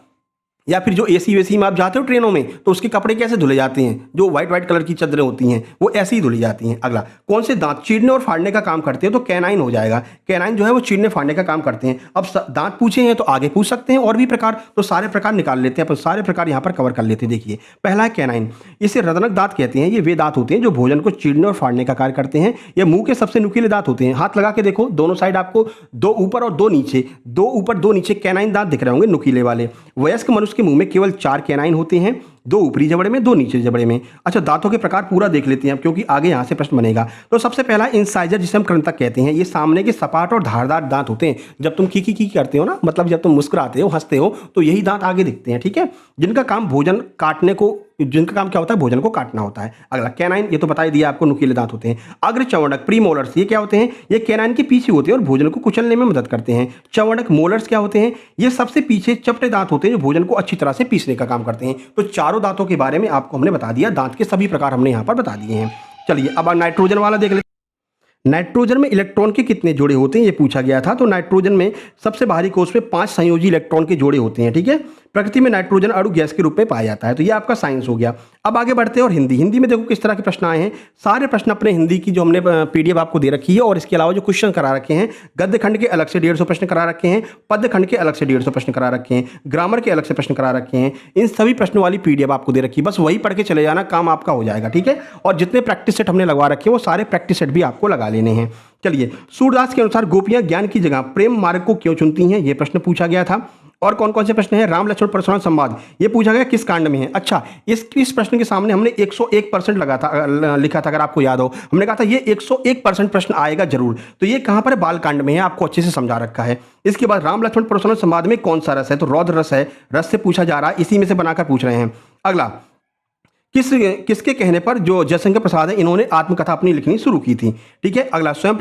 या फिर जो एसी वेसी में आप जाते हो ट्रेनों में, तो उसके कपड़े कैसे धुले जाते हैं? जो व्हाइट कलर की चादरें होती हैं वो ऐसे ही धुली जाती हैं। अगला, कौन से दांत चीरने और फाड़ने का काम करते हैं? तो कैनाइन हो जाएगा। कैनाइन जो है वो चीरने फाड़ने का काम करते हैं। अब दांत पूछे हैं तो आगे पूछ सकते हैं और भी प्रकार, तो सारे प्रकार निकाल लेते हैं अपन, सारे प्रकार यहाँ पर कवर कर लेते हैं। देखिए, पहला है कैनाइन, इसे रदनक दांत कहते हैं। ये वे दांत होते हैं जो भोजन को चीरने और फाड़ने का कार्य करते हैं। ये मुंह के सबसे नुकीले दांत होते हैं। हाथ लगा के देखो, दोनों साइड आपको दो ऊपर और दो नीचे, दो ऊपर दो नीचे कैनाइन दांत दिख रहे होंगे, नुकीले वाले। वयस्क मनुष्य के मुंह में केवल 4 कैनाइन होते हैं, 2 ऊपरी जबड़े में, 2 नीचे जबड़े में। अच्छा, दांतों के प्रकार पूरा देख लेते हैं अब, क्योंकि आगे यहाँ से प्रश्न बनेगा। तो सबसे पहला इंसाइजर, जिसे हम कृंतक कहते हैं। ये सामने के सपाट और धारदार दांत होते हैं। जब तुम की करते हो ना, मतलब जब तुम मुस्कुराते हो, हंसते हो, तो यही दांत आगे दिखते हैं। ठीक है, जिनका काम भोजन काटने को, जिनका काम क्या होता है, भोजन को काटना होता है। अगला, कैनाइन, ये तो बता ही दिया आपको, नुकीले दांत होते हैं। अग्र चवंडक, प्रीमोलर्स, ये क्या होते हैं? ये कैनाइन के पीछे होते हैं और भोजन को कुचलने में मदद करते हैं। चवंडक, मोलर्स क्या होते हैं? ये सबसे पीछे चपटे दांत होते हैं जो भोजन को अच्छी तरह से पीसने का काम करते हैं। तो चारों दांतों के बारे में आपको हमने बता दिया, दांत के सभी प्रकार हमने यहाँ पर बता दिए हैं। चलिए, अब नाइट्रोजन वाला देख लेते हैं। नाइट्रोजन में इलेक्ट्रॉन के कितने जोड़े होते हैं, ये पूछा गया था। तो नाइट्रोजन में सबसे बाहरी कोष में 5 संयोजी इलेक्ट्रॉन के जोड़े होते हैं। ठीक है, प्रकृति में नाइट्रोजन अणु गैस के रूप में पाया जाता है। तो ये आपका साइंस हो गया। अब आगे बढ़ते हैं और हिंदी में देखो किस तरह के प्रश्न आए हैं। सारे प्रश्न अपने हिंदी की जो हमने PDF आपको दे रखी है, और इसके अलावा जो क्वेश्चन करा रखे हैं, गद्य खंड के अलग से 150 प्रश्न करा रखे हैं, पद्य खंड के अलग से 150 प्रश्न करा रखे हैं, ग्रामर के अलग से प्रश्न करा रखे हैं। इन सभी प्रश्नों वाली PDF आपको दे रखी है, बस वही पढ़ के चले जाना, काम आपका हो जाएगा। ठीक है, और जितने प्रैक्टिस सेट हमने लगवा रखे हैं वो सारे प्रैक्टिस सेट भी आपको लगा लेने हैं। चलिए, सूरदास के अनुसार गोपियां ज्ञान की जगह प्रेम मार्ग को क्यों चुनती हैं, ये प्रश्न पूछा गया था। और कौन कौन से प्रश्न हैं? राम लक्ष्मण परशुराम संवाद, ये पूछा गया किस कांड में है? अच्छा, इस प्रश्न के सामने हमने 101% लगा था, लिखा था, अगर आपको याद हो। हमने कहा था ये 101% प्रश्न आएगा जरूर। तो ये कहां पर है? बाल कांड में है, आपको अच्छे से समझा रखा है। इसके बाद राम लक्ष्मण परशुराम संवाद में कौन सा रस है? तो रौद्र रस है, रस से पूछा जा रहा है, इसी में से बनाकर पूछ रहे हैं। अगला, किसके कहने पर जो जयशंकर प्रसाद है, इन्होंने आत्मकथा अपनी लिखनी शुरू की थी? ठीक है। अगला, स्वयं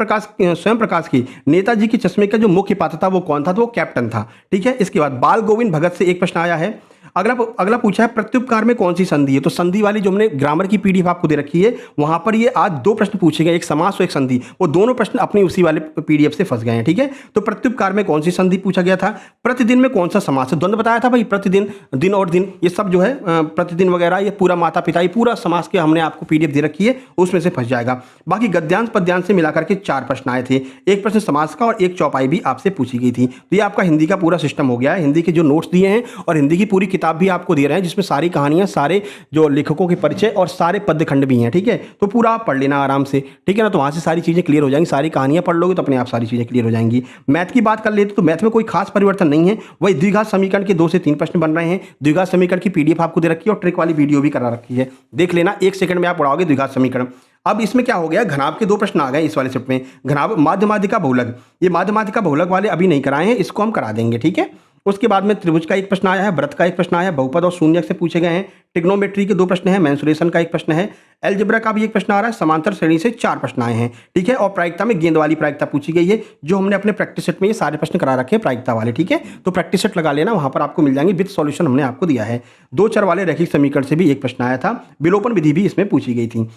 प्रकाश की नेताजी के चश्मे का जो मुख्य पात्र था वो कौन था? तो वो कैप्टन था। ठीक है। इसके बाद बाल गोविंद भगत से एक प्रश्न आया है। अगला पूछा है प्रत्युपकार में कौन सी संधि है? तो संधि वाली जो हमने ग्रामर की पीडीएफ आपको दे रखी है, वहां पर ये आज 2 प्रश्न पूछे गए, एक समास और एक संधि। वो दोनों प्रश्न अपनी उसी वाले पीडीएफ से फंस गए हैं। ठीक है। तो प्रत्युपकार में कौन सी संधि पूछा गया था? प्रतिदिन में कौन सा समास है? द्वंद्व बताया था भाई, प्रतिदिन, दिन और दिन, ये सब जो है प्रतिदिन वगैरह, ये पूरा माता पिता, ये पूरा समास के हमने आपको पीडीएफ दे रखी है, उसमें से फंस जाएगा। बाकी गद्यांश पद्यांश से मिलाकर के 4 प्रश्न आए थे, एक प्रश्न समास का और एक चौपाई भी आपसे पूछी गई थी। तो ये आपका हिंदी का पूरा सिस्टम हो गया है। हिंदी के जो नोट्स दिए हैं और हिंदी की पूरी किताब भी आपको दे रहे हैं, जिसमें सारी कहानियां, सारे जो लेखकों के परिचय और सारे पद्य खंड भी हैं। ठीक है। तो पूरा आप पढ़ लेना आराम से। ठीक है ना। तो वहां से सारी चीजें क्लियर हो जाएंगी, सारी कहानियां पढ़ लोगे तो अपने आप सारी चीजें क्लियर हो जाएंगी। मैथ की बात कर लेते तो मैथ में कोई खास परिवर्तन नहीं है, वही द्विघात समीकरण के 2 से 3 प्रश्न बन रहे हैं। द्विघात समीकरण की पीडीएफ आपको दे रखी है और ट्रिक वाली वीडियो भी करा रखी है, देख लेना, 1 सेकंड में आप पढ़ाओगे द्विघात समीकरण। अब इसमें क्या हो गया, घनाभ के 2 प्रश्न आ गए इस वाले शिफ्ट में। घनाभ माध्यमादिका बहुलक, ये माध्यमादिका बहुलक वाले अभी नहीं कराए हैं, इसको हम करा देंगे। ठीक है। उसके बाद में त्रिभुज का एक प्रश्न आया है, व्रत का एक प्रश्न आया है, बहुपद और शून्यक से पूछे गए हैं। ट्रिग्नोमेट्री के 2 प्रश्न हैं, मेंसुरेशन का एक प्रश्न है, अलजेब्रा का भी एक प्रश्न आ रहा है, समांतर श्रेणी से 4 प्रश्न आए हैं। ठीक है। और प्रायिकता में गेंद वाली प्रायिकता पूछी गई है, जो हमने अपने प्रैक्टिस सेट में ये सारे प्रश्न करा रखे हैं प्रायिकता वाले। ठीक है। तो प्रैक्टिस सेट लगा लेना, वहां पर आपको मिल जाएंगे, विद सॉल्यूशन हमने आपको दिया है। 2 चर वाले रैखिक समीकरण से भी एक प्रश्न आया था, विलोपन विधि भी इसमें पूछी गई थी।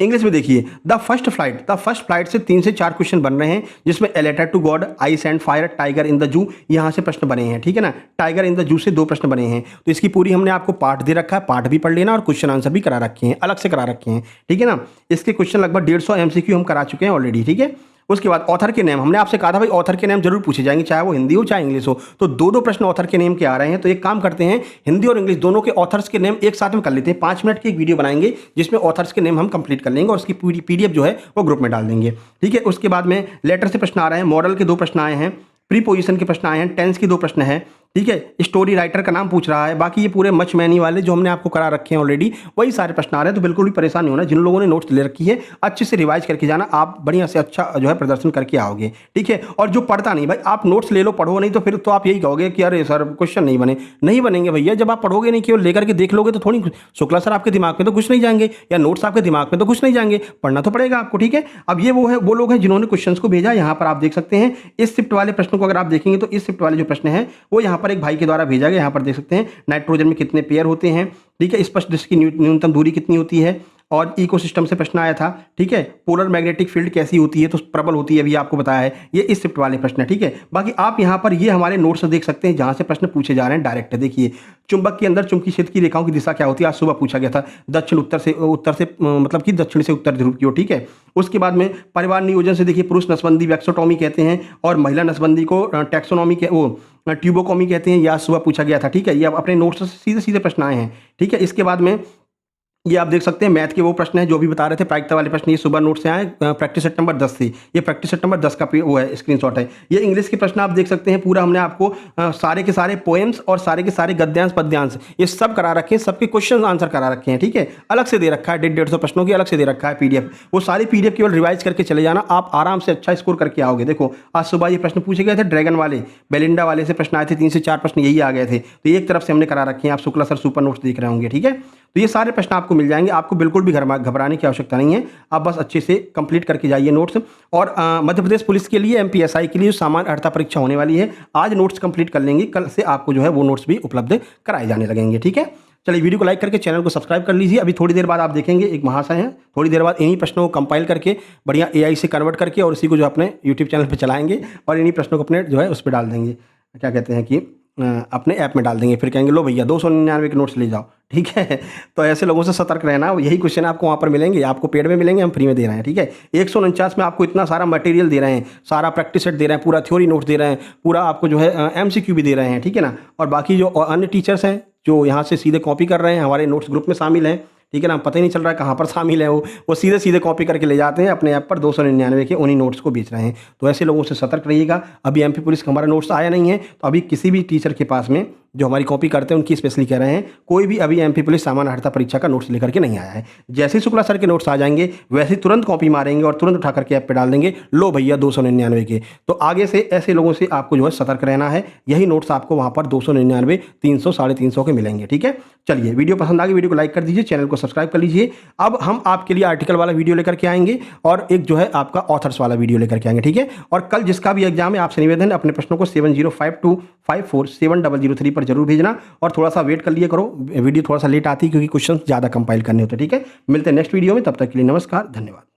इंग्लिश में देखिए, द फर्स्ट फ्लाइट से 3 से 4 क्वेश्चन बन रहे हैं, जिसमें a letter to God, ice and fire, tiger in the zoo, यहां से प्रश्न बने हैं। ठीक है ना। टाइगर इन द जू से 2 प्रश्न बने हैं। तो इसकी पूरी हमने आपको पार्ट दे रखा है, पार्ट भी पढ़ लेना और क्वेश्चन आंसर भी करा रखे हैं, अलग से करा रखे हैं। ठीक है ना। इसके क्वेश्चन लगभग 150 एमसीक्यू हम करा चुके हैं ऑलरेडी। ठीक है। उसके बाद ऑथर के नेम, हमने आपसे कहा था भाई ऑथर के नेम जरूर पूछे जाएंगे, चाहे वो हिंदी हो चाहे इंग्लिश हो। तो 2-2 प्रश्न ऑथर के नेम के आ रहे हैं। तो एक काम करते हैं, हिंदी और इंग्लिश दोनों के ऑथर्स के नेम एक साथ में कर लेते हैं। 5 मिनट की एक वीडियो बनाएंगे जिसमें ऑथर्स के नेम हम कंप्लीट कर लेंगे और उसकी पूरी पीडीएफ जो है वो ग्रुप में डाल देंगे। ठीक है। उसके बाद में लेटर से प्रश्न आ रहे हैं, मॉडल के 2 प्रश्न आए हैं, प्रीपोजिशन के प्रश्न आए हैं, टेंस के 2 प्रश्न हैं। ठीक है। स्टोरी राइटर का नाम पूछ रहा है। बाकी ये पूरे मच मैनी वाले जो हमने आपको करा रखे हैं ऑलरेडी, वही सारे प्रश्न आ रहे हैं। तो बिल्कुल भी परेशान नहीं होना, जिन लोगों ने नोट्स ले रखी है अच्छे से रिवाइज करके जाना, आप बढ़िया से अच्छा जो है प्रदर्शन करके आओगे। ठीक है। और जो पढ़ता नहीं भाई, आप नोट्स ले लो, पढ़ो नहीं तो फिर तो आप यही कहोगे कि अरे सर क्वेश्चन नहीं बने। नहीं बनेंगे भैया, जब आप पढ़ोगे नहीं, केवल लेकर के देख लोगे तो थोड़ी, शुक्ला सर आपके दिमाग में तो कुछ नहीं जाएंगे, या नोट्स आपके दिमाग में तो कुछ नहीं जाएंगे, पढ़ना तो पड़ेगा आपको। ठीक है। अब ये वो लोग हैं जिन्होंने क्वेश्चन को भेजा। यहाँ पर आप देख सकते हैं, इस शिफ्ट वाले प्रश्न को अगर आप देखेंगे तो इस शिफ्ट वाले जो प्रश्न है वो यहाँ पर एक भाई के द्वारा भेजा गया। यहाँ पर देख सकते हैं, नाइट्रोजन में कितने पेयर होते हैं। ठीक है। स्पष्ट डिस्क की न्यूनतम दूरी कितनी होती है, और इकोसिस्टम से प्रश्न आया था। ठीक है। पोलर मैग्नेटिक फील्ड कैसी होती है, तो प्रबल होती है, अभी आपको बताया है। ये इस शिफ्ट वाले प्रश्न है। ठीक है। बाकी आप यहाँ पर ये हमारे नोट्स देख सकते हैं जहां से प्रश्न पूछे जा रहे हैं डायरेक्ट। देखिए, चुंबक के अंदर चुंबकीय क्षेत्र की रेखाओं की दिशा क्या होती है, आज सुबह पूछा गया था। दक्षिण उत्तर से मतलब कि दक्षिण से उत्तर ध्रुव की ओर। ठीक है। उसके बाद में परिवार नियोजन से देखिए, पुरुष नसबंदी वैक्सोटॉमी कहते हैं और महिला नसबंदी को टैक्सोनॉमी के ट्यूबोकॉमी कहते हैं। यह सुबह पूछा गया था। ठीक है। ये अब अपने नोट्स से सीधे सीधे प्रश्न आए हैं। ठीक है। इसके बाद में ये आप देख सकते हैं, मैथ के वो प्रश्न है जो भी बता रहे थे, प्रायिकता वाले प्रश्न, ये सुबह नोट से आए, प्रैक्टिस सेट नंबर 10 से। ये प्रैक्टिस सेट नंबर 10 का वो है, स्क्रीनशॉट है। ये इंग्लिश के प्रश्न आप देख सकते हैं, पूरा हमने आपको सारे के सारे पोएम्स और सारे के सारे गद्यांश पद्यांश ये सब करा रखे हैं, सबके क्वेश्चन आंसर करा रखे हैं। ठीक है। अलग से दे रखा है, 150 प्रश्नों की अलग से दे रखा है पीडीएफ। वो सारी पीडीएफ केवल रिवाइज करके चले जाना, आप आराम से अच्छा स्कोर करके आओगे। देखो, आज सुबह ये प्रश्न पूछे गए थे, ड्रैगन वाले, बेलिंडा वाले से प्रश्न आए थे, 3 से 4 प्रश्न यही आ गए थे। तो एक तरफ से हमने करा रखे हैं, आप शुक्ला सर सुपर नोट्स देख रहे होंगे। ठीक है। तो ये सारे प्रश्न आपको मिल जाएंगे, आपको बिल्कुल भी घबराने की आवश्यकता नहीं है। आप बस अच्छे से कंप्लीट करके जाइए नोट्स। और मध्य प्रदेश पुलिस के लिए, एमपीएसआई के लिए जो सामान्य अर्हता परीक्षा होने वाली है, आज नोट्स कंप्लीट कर लेंगे, कल से आपको जो है वो नोट्स भी उपलब्ध कराए जाने लगेंगे। ठीक है। चलिए, वीडियो को लाइक करके चैनल को सब्सक्राइब कर लीजिए। अभी थोड़ी देर बाद आप देखेंगे, एक महाशय हैं, थोड़ी देर बाद इन्हीं प्रश्नों को कंपाइल करके बढ़िया एआई से कन्वर्ट करके और इसी को जो अपने यूट्यूब चैनल पर चलाएंगे और इन्हीं प्रश्नों को अपने जो है उस पर डाल देंगे, क्या कहते हैं कि अपने ऐप में डाल देंगे। फिर कहेंगे लो भैया 299 के नोट्स ले जाओ। ठीक है। तो ऐसे लोगों से सतर्क रहना। यही क्वेश्चन आपको वहाँ पर मिलेंगे, आपको पेड में मिलेंगे, हम फ्री में दे रहे हैं। ठीक है। 149 में आपको इतना सारा मटेरियल दे रहे हैं, सारा प्रैक्टिस सेट दे रहे हैं, पूरा थ्योरी नोट्स दे रहे हैं, पूरा आपको जो है एमसीक्यू भी दे रहे हैं। ठीक है ना। और बाकी जो अन्य टीचर्स हैं जो यहाँ से सीधे कॉपी कर रहे हैं, हमारे नोट्स ग्रुप में शामिल हैं। ठीक है ना, पता ही नहीं चल रहा है कहाँ पर शामिल है वो सीधे सीधे कॉपी करके ले जाते हैं अपने ऐप पर 299 के उन्हीं नोट्स को बेच रहे हैं। तो ऐसे लोगों से सतर्क रहिएगा। अभी एमपी पुलिस का हमारा नोट्स आया नहीं है, तो अभी किसी भी टीचर के पास में जो हमारी कॉपी करते हैं उनकी स्पेशली कह रहे हैं, कोई भी अभी एमपी पुलिस सामान्य अर्हता परीक्षा का नोट्स लेकर के नहीं आया है। जैसे ही शुक्ला सर के नोट्स आ जाएंगे वैसे ही तुरंत कॉपी मारेंगे और तुरंत उठा करके ऐप पे डाल देंगे, लो भैया 299 के। तो आगे से ऐसे लोगों से आपको जो है सतर्क रहना है। यही नोट्स आपको वहाँ पर 299, 300, 350 के मिलेंगे। ठीक है, चलिए वीडियो पसंद आ गई, वीडियो को लाइक कर दीजिए, चैनल को सब्सक्राइब कर लीजिए। अब हम आपके लिए आर्टिकल वाला वीडियो लेकर के आएंगे और एक जो है आपका ऑथर्स वाला वीडियो लेकर के आएंगे। ठीक है, और कल जिसका भी एग्जाम है आपसे निवेदन है अपने प्रश्नों को 7052547003 पर जरूर भेजना और थोड़ा सा वेट कर लिया करो, वीडियो थोड़ा सा लेट आती है क्योंकि क्वेश्चन ज़्यादा कंपाइल करने होते हैं। ठीक है, मिलते हैं नेक्स्ट वीडियो में, तब तक के लिए नमस्कार, धन्यवाद।